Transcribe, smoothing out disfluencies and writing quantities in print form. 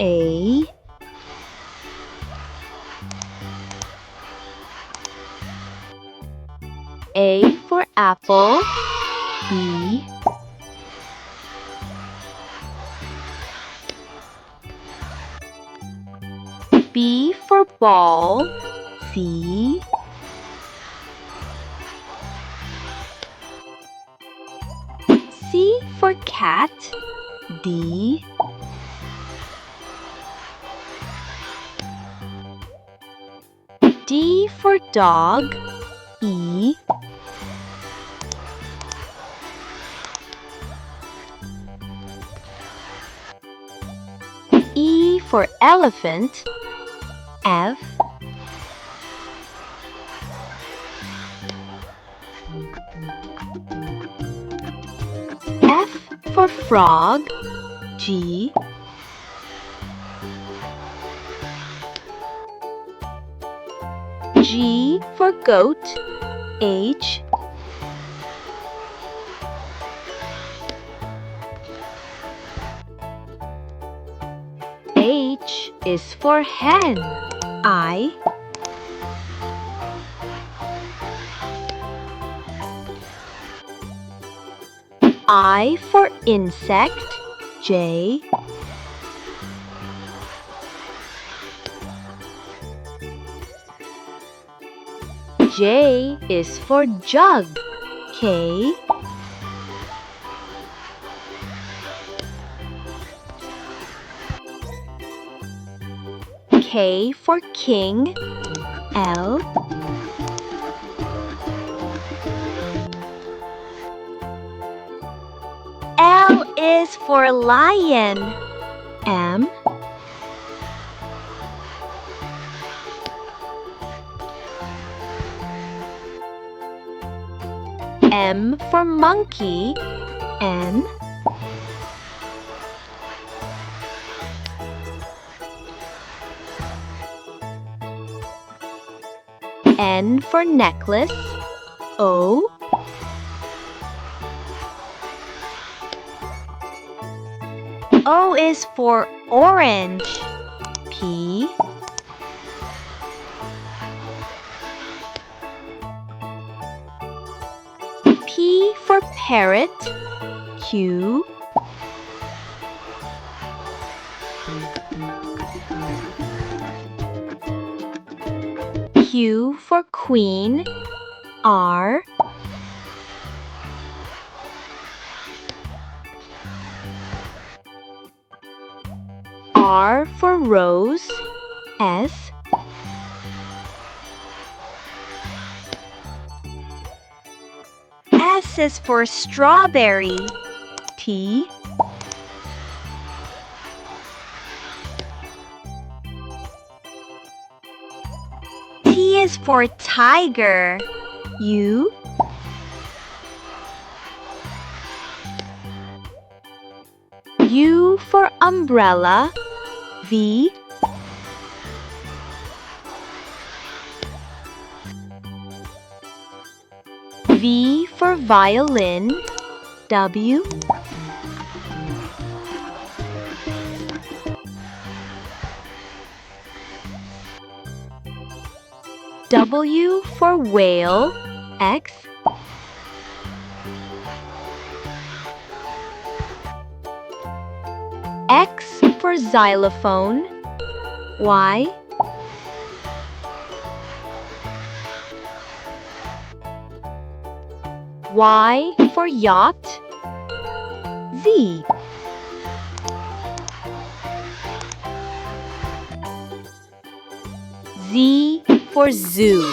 A. A for apple. B. B for ball. C. C for cat. D. D for dog. E. E for elephant. F. F for frog. G. G for goat. H. H is for hen. I. I for insect. J. J is for jug. K. K for king. L. L is for lion. M. M for monkey. N. N for necklace. O. O is for orange. P. P for parrot. Q. Q for queen. R. R for rose. S. S is for strawberry. T. T is for tiger. U. U for umbrella. V. V for violin. W. W for whale. X. X for xylophone. Y. Y for yacht. Z. Z for zoo.